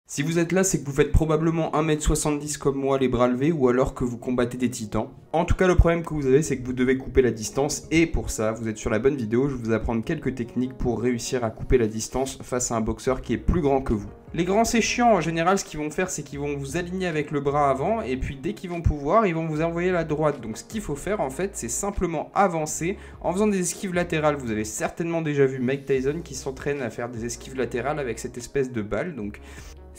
Si vous êtes là, c'est que vous faites probablement 1m70 comme moi les bras levés ou alors que vous combattez des titans. En tout cas, le problème que vous avez, c'est que vous devez couper la distance et pour ça, vous êtes sur la bonne vidéo. Je vais vous apprendre quelques techniques pour réussir à couper la distance face à un boxeur qui est plus grand que vous. Les grands, c'est chiant. En général, ce qu'ils vont faire, c'est qu'ils vont vous aligner avec le bras avant et puis dès qu'ils vont pouvoir, ils vont vous envoyer à la droite. Donc ce qu'il faut faire, en fait, c'est simplement avancer en faisant des esquives latérales. Vous avez certainement déjà vu Mike Tyson qui s'entraîne à faire des esquives latérales avec cette espèce de balle. Donc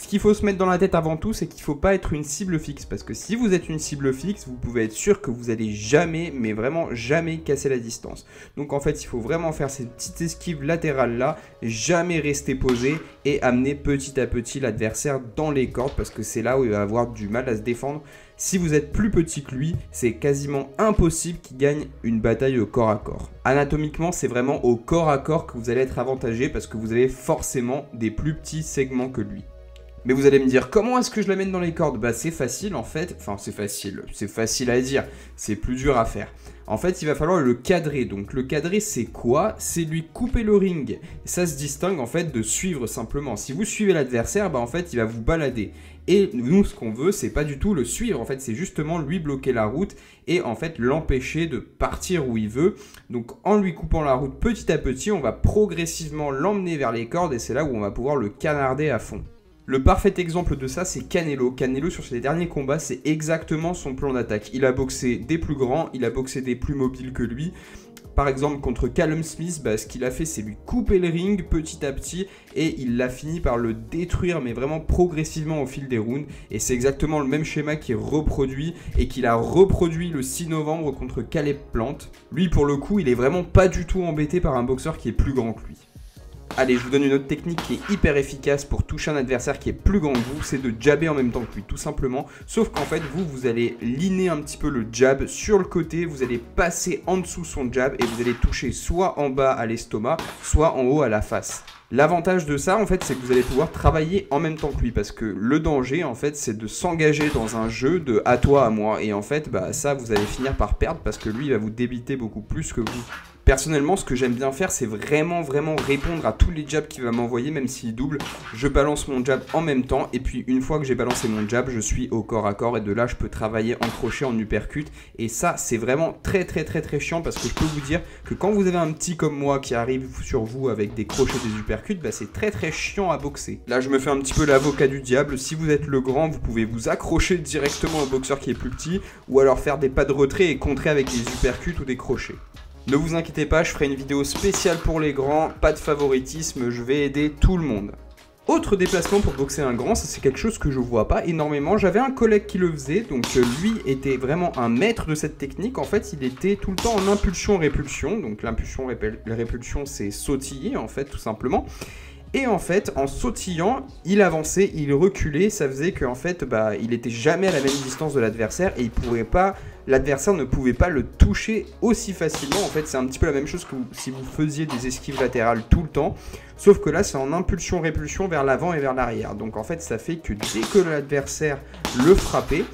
ce qu'il faut se mettre dans la tête avant tout, c'est qu'il ne faut pas être une cible fixe. Parce que si vous êtes une cible fixe, vous pouvez être sûr que vous n'allez jamais, mais vraiment jamais casser la distance. Donc en fait, il faut vraiment faire ces petites esquives latérales là, jamais rester posé et amener petit à petit l'adversaire dans les cordes. Parce que c'est là où il va avoir du mal à se défendre. Si vous êtes plus petit que lui, c'est quasiment impossible qu'il gagne une bataille au corps à corps. Anatomiquement, c'est vraiment au corps à corps que vous allez être avantagé parce que vous avez forcément des plus petits segments que lui. Mais vous allez me dire, comment est-ce que je l'amène dans les cordes? Bah c'est facile en fait, enfin c'est facile à dire, c'est plus dur à faire. En fait, il va falloir le cadrer. Donc le cadrer, c'est quoi? C'est lui couper le ring. Ça se distingue en fait de suivre simplement. Si vous suivez l'adversaire, bah en fait, il va vous balader. Et nous, ce qu'on veut, c'est pas du tout le suivre. En fait, c'est justement lui bloquer la route et en fait l'empêcher de partir où il veut. Donc en lui coupant la route petit à petit, on va progressivement l'emmener vers les cordes et c'est là où on va pouvoir le canarder à fond. Le parfait exemple de ça, c'est Canelo. Canelo, sur ses derniers combats, c'est exactement son plan d'attaque. Il a boxé des plus grands, il a boxé des plus mobiles que lui. Par exemple, contre Callum Smith, ce qu'il a fait, c'est lui couper le ring petit à petit et il l'a fini par le détruire, mais vraiment progressivement au fil des rounds. Et c'est exactement le même schéma qui est reproduit et qu'il a reproduit le 6 novembre contre Caleb Plant. Lui, pour le coup, il est vraiment pas du tout embêté par un boxeur qui est plus grand que lui. Allez, je vous donne une autre technique qui est hyper efficace pour toucher un adversaire qui est plus grand que vous, c'est de jabber en même temps que lui, tout simplement. Sauf qu'en fait, vous allez liner un petit peu le jab sur le côté, vous allez passer en dessous son jab et vous allez toucher soit en bas à l'estomac, soit en haut à la face. L'avantage de ça, en fait, c'est que vous allez pouvoir travailler en même temps que lui parce que le danger, en fait, c'est de s'engager dans un jeu de à toi, à moi. Et en fait, ça, vous allez finir par perdre parce que lui, il va vous débiter beaucoup plus que vous. Personnellement, ce que j'aime bien faire, c'est vraiment répondre à tous les jabs qu'il va m'envoyer, même s'il double. Je balance mon jab en même temps et puis une fois que j'ai balancé mon jab, je suis au corps à corps et de là, je peux travailler en crochet, en uppercut. Et ça, c'est vraiment très chiant parce que je peux vous dire que quand vous avez un petit comme moi qui arrive sur vous avec des crochets, des uppercuts, c'est très chiant à boxer. Là, je me fais un petit peu l'avocat du diable. Si vous êtes le grand, vous pouvez vous accrocher directement au boxeur qui est plus petit ou alors faire des pas de retrait et contrer avec des uppercuts ou des crochets. Ne vous inquiétez pas, je ferai une vidéo spéciale pour les grands, pas de favoritisme, je vais aider tout le monde. Autre déplacement pour boxer un grand, ça c'est quelque chose que je vois pas énormément. J'avais un collègue qui le faisait, donc lui était vraiment un maître de cette technique. En fait, il était tout le temps en impulsion-répulsion. Donc l'impulsion-répulsion, c'est sautiller en fait, tout simplement. Et en fait, en sautillant, il avançait, il reculait, ça faisait qu'en fait, il était jamais à la même distance de l'adversaire et l'adversaire ne pouvait pas le toucher aussi facilement. En fait, c'est un petit peu la même chose que si vous faisiez des esquives latérales tout le temps. Sauf que là, c'est en impulsion-répulsion vers l'avant et vers l'arrière. Donc en fait, ça fait que dès que l'adversaire le frappait,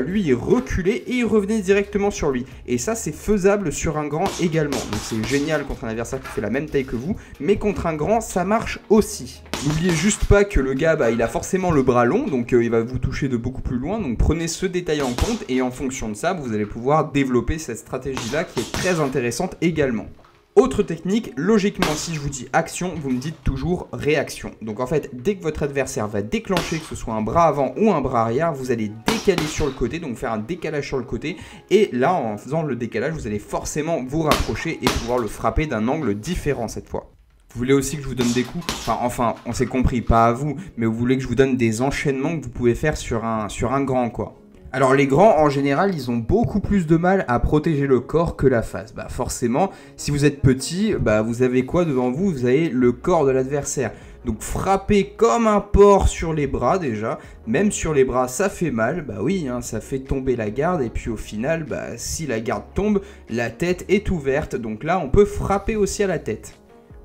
lui, il reculait et il revenait directement sur lui. Et ça, c'est faisable sur un grand également. Donc c'est génial contre un adversaire qui fait la même taille que vous. Mais contre un grand, ça marche aussi. N'oubliez juste pas que le gars, il a forcément le bras long. Donc il va vous toucher de beaucoup plus loin. Donc prenez ce détail en compte. Et en fonction de ça, vous allez pouvoir développer cette stratégie-là qui est très intéressante également. Autre technique, logiquement, si je vous dis action, vous me dites toujours réaction. Donc en fait, dès que votre adversaire va déclencher, que ce soit un bras avant ou un bras arrière, vous allez décaler sur le côté, donc faire un décalage sur le côté. Et là, en faisant le décalage, vous allez forcément vous rapprocher et pouvoir le frapper d'un angle différent cette fois. Vous voulez aussi que je vous donne des coups? Enfin, on s'est compris, pas à vous, mais vous voulez que je vous donne des enchaînements que vous pouvez faire sur un grand, quoi. Alors les grands, en général, ils ont beaucoup plus de mal à protéger le corps que la face. Forcément, si vous êtes petit, vous avez quoi devant vous? Vous avez le corps de l'adversaire. Donc frapper comme un porc sur les bras déjà, même sur les bras ça fait mal, oui, ça fait tomber la garde et puis au final, si la garde tombe, la tête est ouverte. Donc là, on peut frapper aussi à la tête.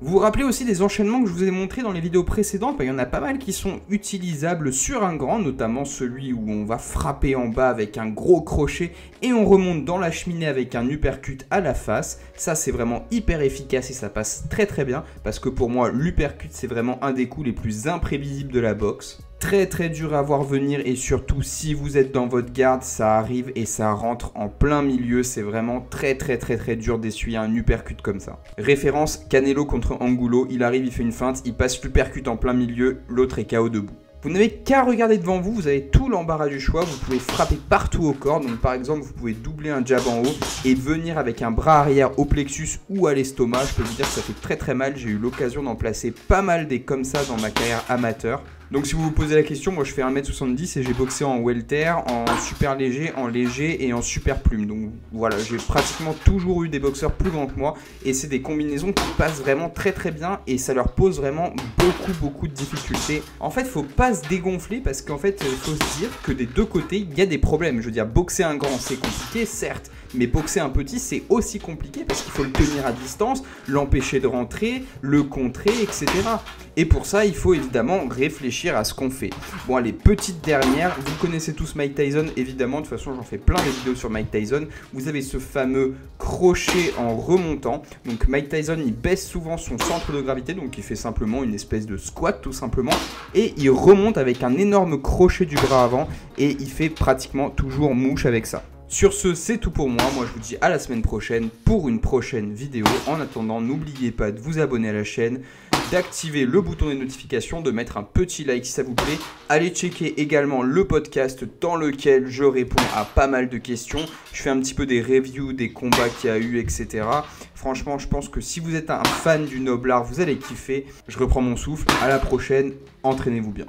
Vous vous rappelez aussi des enchaînements que je vous ai montrés dans les vidéos précédentes? Il y en a pas mal qui sont utilisables sur un grand, notamment celui où on va frapper en bas avec un gros crochet et on remonte dans la cheminée avec un uppercut à la face. Ça, c'est vraiment hyper efficace et ça passe très bien parce que pour moi, l'uppercut, c'est vraiment un des coups les plus imprévisibles de la boxe. très très dur à voir venir et surtout si vous êtes dans votre garde, ça arrive et ça rentre en plein milieu. C'est vraiment très dur d'essuyer un uppercut comme ça. Référence Canelo contre Angulo, il arrive, il fait une feinte, il passe l'uppercut en plein milieu, l'autre est KO debout. Vous n'avez qu'à regarder devant vous, vous avez tout l'embarras du choix, vous pouvez frapper partout au corps, donc par exemple vous pouvez doubler un jab en haut et venir avec un bras arrière au plexus ou à l'estomac. Je peux vous dire que ça fait très mal, j'ai eu l'occasion d'en placer pas mal des comme ça dans ma carrière amateur. Donc si vous vous posez la question, moi je fais 1m70 et j'ai boxé en welter, en super léger, en léger et en super plume. Donc voilà, j'ai pratiquement toujours eu des boxeurs plus grands que moi et c'est des combinaisons qui passent vraiment très bien et ça leur pose vraiment beaucoup de difficultés. En fait, faut pas se dégonfler parce qu'en fait, il faut se dire que des deux côtés, il y a des problèmes. Je veux dire, boxer un grand, c'est compliqué, certes, mais boxer un petit, c'est aussi compliqué parce qu'il faut le tenir à distance, l'empêcher de rentrer, le contrer, etc. Et pour ça, il faut évidemment réfléchir à ce qu'on fait. Bon, allez, petite dernière, vous connaissez tous Mike Tyson, évidemment, de toute façon, j'en fais plein de vidéos sur Mike Tyson. Vous avez ce fameux crochet en remontant. Donc Mike Tyson, il baisse souvent son centre de gravité, donc il fait simplement une espèce de squat, tout simplement. Et il remonte avec un énorme crochet du bras avant et il fait pratiquement toujours mouche avec ça. Sur ce, c'est tout pour moi. Moi, je vous dis à la semaine prochaine pour une prochaine vidéo. En attendant, n'oubliez pas de vous abonner à la chaîne, d'activer le bouton des notifications, de mettre un petit like si ça vous plaît. Allez checker également le podcast dans lequel je réponds à pas mal de questions. Je fais un petit peu des reviews des combats qu'il y a eu, etc. Franchement, je pense que si vous êtes un fan du noble art, vous allez kiffer. Je reprends mon souffle. À la prochaine. Entraînez-vous bien.